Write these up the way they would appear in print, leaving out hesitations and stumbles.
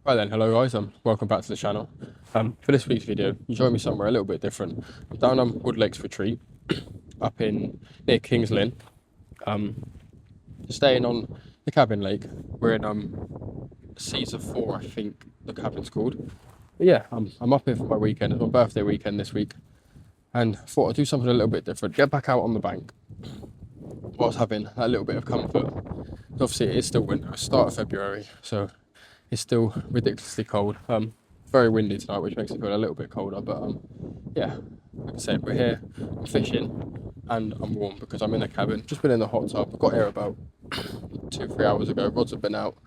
Right then, hello guys, welcome back to the channel. For this week's video, you join me somewhere a little bit different. I'm down on Woodlakes retreat, up in near King's Lynn, staying on the cabin lake. We're in Cedar 4, I think the cabin's called. But yeah, I'm up here for my weekend. It's my birthday weekend this week, and thought I'd do something a little bit different. Get back out on the bank whilst having a little bit of comfort. Obviously, it is still winter. It's start of February, so it's still ridiculously cold. Very windy tonight, which makes it feel a little bit colder. But yeah, like I said, we're here, I'm fishing, and I'm warm because I'm in the cabin. Just been in the hot tub. I got here about 2-3 hours ago. Rods have been out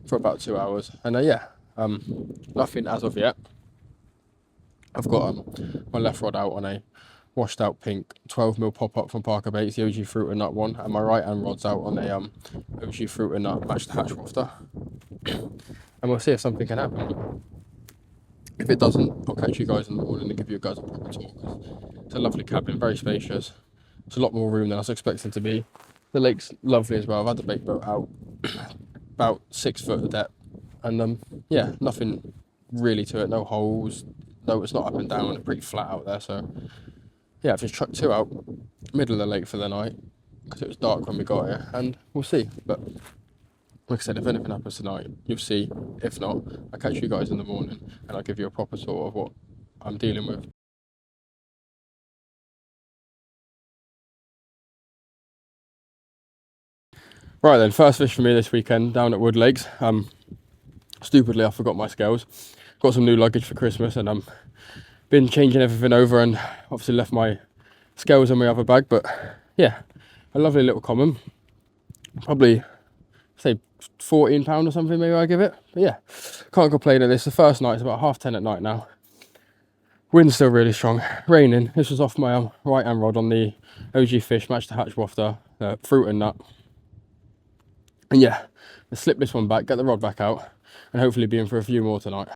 for about 2 hours, and yeah, nothing as of yet. I've got my left rod out on a washed out pink 12mm pop-up from Parker Baits, the OG fruit and nut one, and my right hand rod's out on a OG fruit and nut matched hatch wafter. And we'll see if something can happen. If it doesn't, I'll catch you guys in the morning and give you guys a proper tour. It's a lovely cabin, very spacious. It's a lot more room than I was expecting to be. The lake's lovely as well. I've had the bait boat out about 6 foot of depth, and yeah, nothing really to it. No holes. No, it's not up and down. It's pretty flat out there. So yeah, I've just chucked two out middle of the lake for the night because it was dark when we got here, and we'll see. But like I said, if anything happens tonight, you'll see. If not, I'll catch you guys in the morning and I'll give you a proper tour of what I'm dealing with. Right then, first fish for me this weekend down at Woodlakes. Stupidly, I forgot my scales. Got some new luggage for Christmas, and been changing everything over, and obviously left my scales in my other bag. But yeah, a lovely little common. Probably say £14 or something, maybe I give it. But yeah, can't complain at this. The first night, it's about 10:30 at night now. Wind's still really strong. Raining. This was off my right hand rod on the OG fish matched the hatch wafter, fruit and nut. And yeah, let's slip this one back, get the rod back out, and hopefully be in for a few more tonight.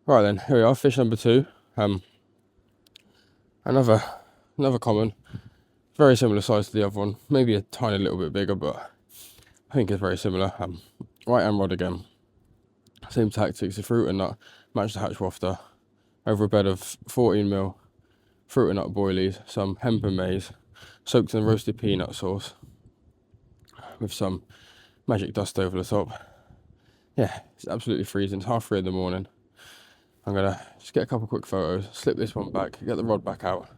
Right then, here we are, fish number 2. Another common, very similar size to the other one, maybe a tiny little bit bigger, but I think it's very similar. Right hand rod again, same tactics. The fruit and nut matched the hatch wafter over a bed of 14mm fruit and nut boilies, some hemp and maize, soaked in roasted peanut sauce with some magic dust over the top. Yeah, it's absolutely freezing. It's 3:30 in the morning. I'm gonna just get a couple quick photos, slip this one back, get the rod back out,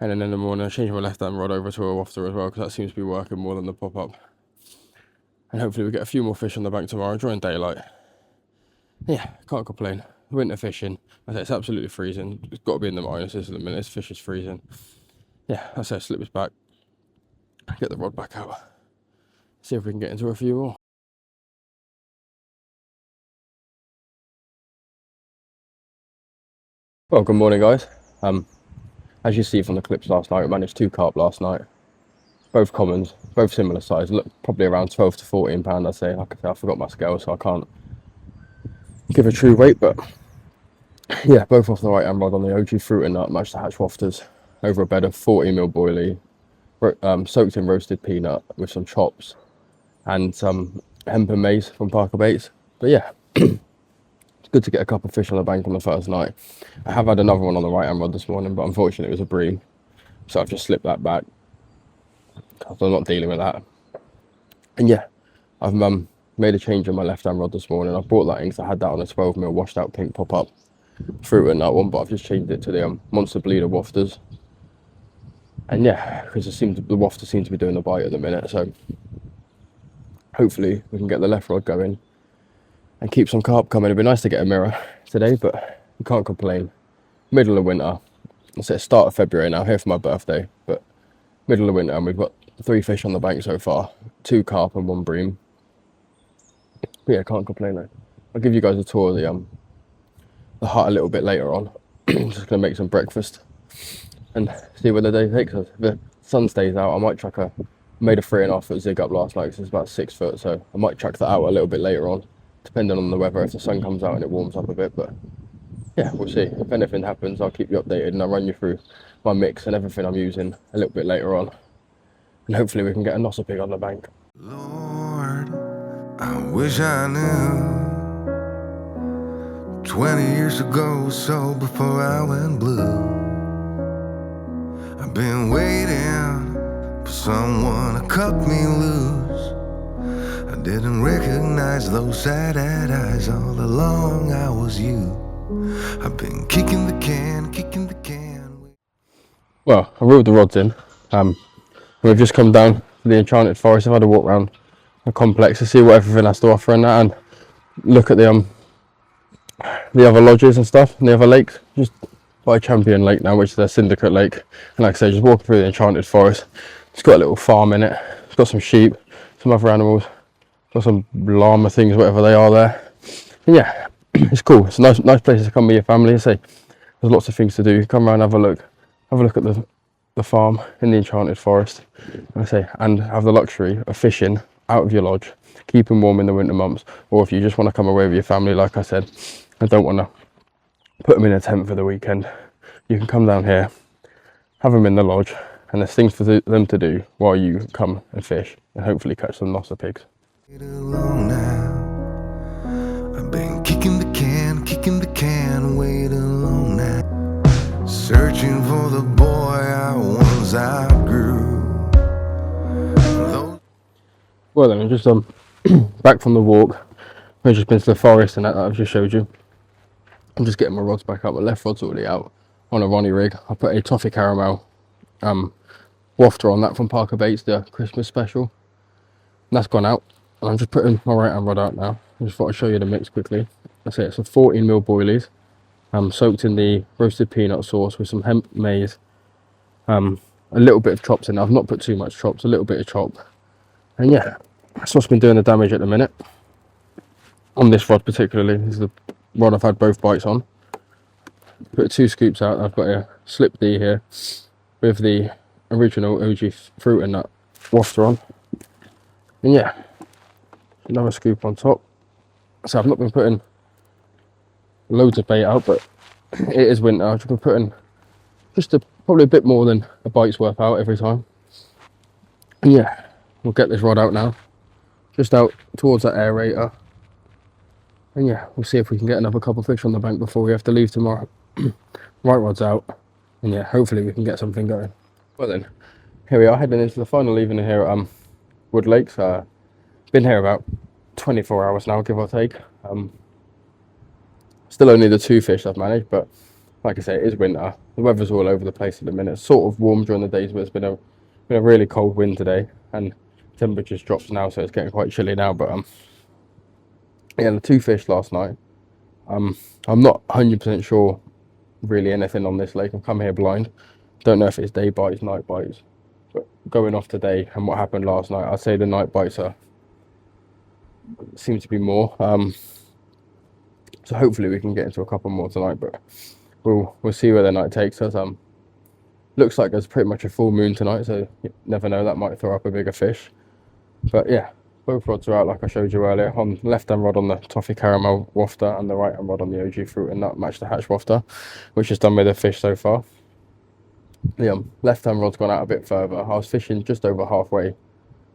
and then in the morning I'll change my left hand rod over to a wafter as well, because that seems to be working more than the pop-up. And hopefully we get a few more fish on the bank tomorrow during daylight. Yeah, can't complain. Winter fishing, I say it's absolutely freezing. It's got to be in the minuses at the minute. This fish is freezing. Yeah, I say slip this back, get the rod back out, see if we can get into a few more. Well, good morning guys. As you see from the clips last night, we managed 2 carp last night. Both commons, both similar size. Look, probably around 12 to 14 pound, I'd say. Like I said, I forgot my scale, so I can't give a true weight, but yeah, both off the right hand rod on the OG fruit and nut matched the hatch wafters over a bed of 40mm boilie, soaked in roasted peanut with some chops and some hemp and maize from Parker Baits. But yeah, it's good to get a couple of fish on the bank on the first night. I have had another one on the right hand rod this morning, but unfortunately it was a bream, so I've just slipped that back. So I'm not dealing with that. And yeah, I've made a change on my left hand rod this morning. I brought that in because I had that on a 12mm washed out pink pop-up fruit and nut one, but I've just changed it to the monster bleeder wafters. And yeah, because the wafter seems to be doing the bite at the minute, so hopefully we can get the left rod going and keep some carp coming. It'd be nice to get a mirror today, but you can't complain. Middle of winter. It's the start of February now, here for my birthday, but middle of winter, and we've got 3 fish on the bank so far, 2 carp and 1 bream. But yeah, can't complain though. I'll give you guys a tour of the hut a little bit later on. Just gonna make some breakfast and see where the day takes us. If the sun stays out, I might chuck made a 3.5 foot zig up last night because it's about 6 foot, so I might chuck that out a little bit later on, depending on the weather, if the sun comes out and it warms up a bit. But yeah, we'll see. If anything happens, I'll keep you updated and I'll run you through my mix and everything I'm using a little bit later on. And hopefully we can get a nosser pig on the bank. Lord, I wish I knew 20 years ago, so before I went blue, I've been waiting for someone to cut me loose. I didn't recognize those sad-eyed eyes. All along I was you. I've been kicking the can. Well, I reeled the rods in. We've just come down to the Enchanted Forest. I've had a walk around the complex to see what everything has to offer in that, and look at the other lodges and stuff, and the other lakes. Just by Champion Lake now, which is a syndicate lake. And like I say, just walking through the Enchanted Forest. It's got a little farm in it. It's got some sheep, some other animals, got some llama things, whatever they are there. And yeah, it's cool. It's a nice place to come with your family. I say there's lots of things to do. Come around, have a look at the farm in the Enchanted Forest. And I say, and have the luxury of fishing out of your lodge, keep them warm in the winter months. Or if you just want to come away with your family, like I said, and don't want to put them in a tent for the weekend, you can come down here, have them in the lodge, and there's things for them to do while you come and fish and hopefully catch some Nossa pigs. I've been kicking the can, wait alone now. Searching for the boy I once outgrew. Well then, I'm just back from the walk. I've just been to the forest and that I've just showed you. I'm just getting my rods back up. My left rod's already out on a Ronnie rig. I put a toffee caramel wafter on that from Parker Baits, the Christmas special. And that's gone out. And I'm just putting my right hand rod out now. I just thought I'd show you the mix quickly. I say it's a 14mm boilies. Soaked in the roasted peanut sauce with some hemp maize. A little bit of chops in there. I've not put too much chops, a little bit of chop. And yeah, that's what's been doing the damage at the minute. On this rod particularly, this is the rod I've had both bites on. Put 2 scoops out. I've got a slip D here with the original OG fruit and nut wafter on. And yeah, another scoop on top. So I've not been putting loads of bait out, but it is winter. I've been putting just probably a bit more than a bite's worth out every time. And yeah, we'll get this rod out now, just out towards that aerator. And yeah, we'll see if we can get another couple of fish on the bank before we have to leave tomorrow. Right rod's out, and yeah, hopefully we can get something going. Well then, here we are heading into the final evening here at Woodlakes. Been here about 24 hours now, give or take. Still only the 2 fish I've managed, but like I say, it is winter. The weather's all over the place at the minute. It's sort of warm during the days, but it's been a really cold wind today, and temperatures dropped now, so it's getting quite chilly now. But yeah, the 2 fish last night. I'm not 100% sure really anything on this lake. I've come here blind. Don't know if it's day bites, night bites. But going off today and what happened last night, I'd say the night bites seem to be more. So hopefully we can get into a couple more tonight, but we'll see where the night takes us. Looks like there's pretty much a full moon tonight, so you never know, that might throw up a bigger fish. But yeah, both rods are out like I showed you earlier. On the left hand rod on the toffee caramel wafter, and the right hand rod on the OG fruit and nut match the hatch wafter, which is done with the fish so far. The left hand rod's gone out a bit further. I was fishing just over halfway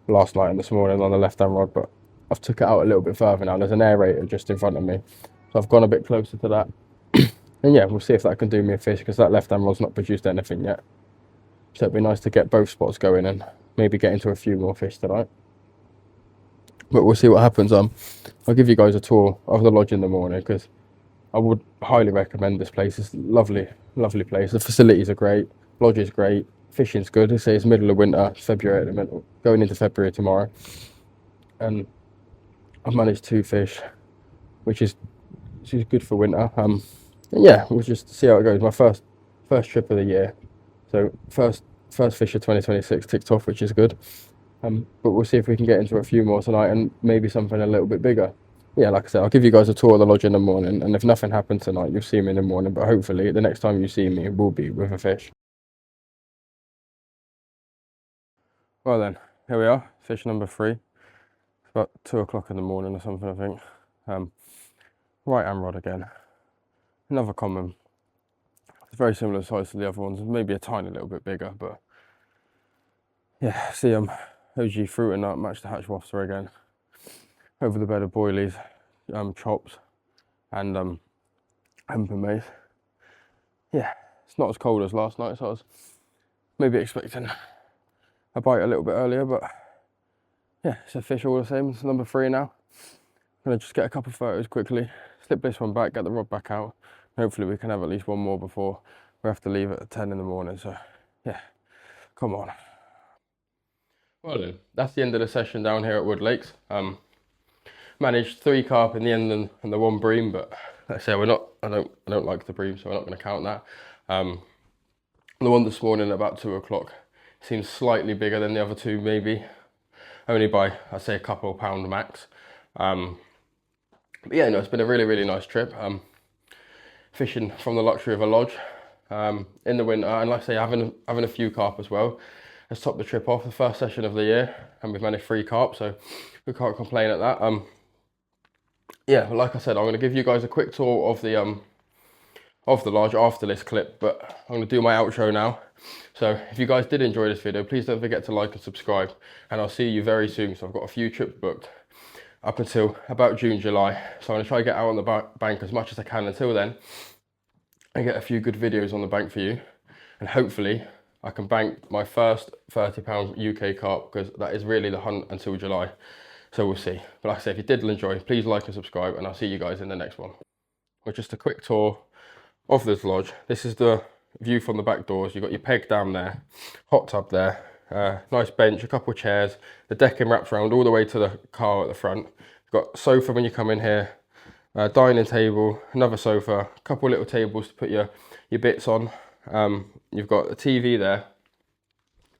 last night and this morning on the left hand rod, but I've took it out a little bit further now. There's an aerator just in front of me, so I've gone a bit closer to that. And yeah, we'll see if that can do me a fish, because that left hand rod's not produced anything yet. So it'd be nice to get both spots going and maybe get into a few more fish tonight. But we'll see what happens. I'll give you guys a tour of the lodge in the morning, because I would highly recommend this place. It's a lovely place. The facilities are great, lodge is great, fishing's good. I say it's middle of winter, February at the minute, going into February tomorrow, and I've managed 2 fish, which is good for winter. And yeah, we'll just see how it goes. My first trip of the year, so first fish of 2026 ticked off, which is good. But we'll see if we can get into a few more tonight, and maybe something a little bit bigger. Yeah, like I said, I'll give you guys a tour of the lodge in the morning, and if nothing happens tonight, you'll see me in the morning, but hopefully the next time you see me will be with a fish. Well then, here we are, fish number 3. It's about 2 o'clock in the morning or something, I think. Right hand rod again. Another common. It's very similar size to the other ones, maybe a tiny little bit bigger, but yeah, see OG fruit and nut match the hatch wafter again. Over the bed of boilies, chops, and hemp and maize. Yeah, it's not as cold as last night, so I was maybe expecting a bite a little bit earlier, but yeah, it's a fish all the same. It's number 3 now. I'm gonna just get a couple of photos quickly, slip this one back, get the rod back out. Hopefully we can have at least one more before we have to leave at 10 in the morning. So yeah, come on. Well then, that's the end of the session down here at Woodlakes. Managed 3 carp in the end and the 1 bream, but like I say, I don't like the bream, so we're not going to count that. The one this morning at about 2 o'clock seems slightly bigger than the other 2, maybe only by, I'd say, a couple of pound max. But yeah, no, it's been a really nice trip. Fishing from the luxury of a lodge in the winter, and like I say, having a few carp as well has topped the trip off. The first session of the year, and we've managed 3 carp, so we can't complain at that. Yeah, like I said, I'm going to give you guys a quick tour of the lodge after this clip, but I'm going to do my outro now. So if you guys did enjoy this video, please don't forget to like and subscribe, and I'll see you very soon. So I've got a few trips booked up until about June, July. So I'm going to try to get out on the bank as much as I can until then and get a few good videos on the bank for you. And hopefully I can bank my first £30 UK carp, because that is really the hunt until July. So we'll see. But like I said, if you did enjoy, please like and subscribe, and I'll see you guys in the next one. Well, just a quick tour of this lodge. This is the view from the back doors. You've got your peg down there, hot tub there, nice bench, a couple of chairs. The decking wraps around all the way to the car at the front. You've got sofa when you come in here, dining table, another sofa, a couple of little tables to put your bits on. You've got a TV there.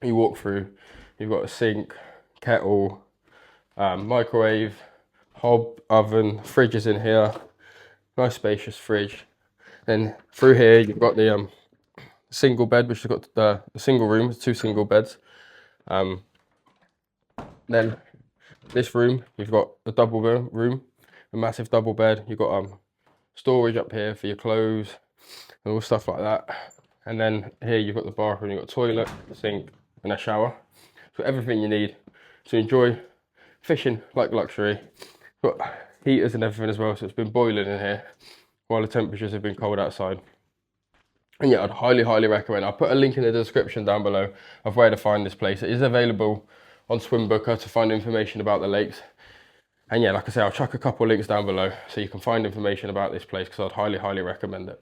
You walk through, you've got a sink, kettle, microwave, hob, oven, fridge is in here, nice spacious fridge. Then through here you've got the single bed, which has got the single room, 2 single beds. Then this room, you've got a double room, a massive double bed. You've got storage up here for your clothes and all stuff like that. And then here you've got the bathroom, you've got a toilet, a sink and a shower. So everything you need to enjoy fishing like luxury. Got heaters and everything as well, so it's been boiling in here while the temperatures have been cold outside. And yeah, I'd highly recommend. I'll put a link in the description down below of where to find this place. It is available on Swimbooker to find information about the lakes. And yeah, like I say, I'll chuck a couple links down below so you can find information about this place, because I'd highly recommend it.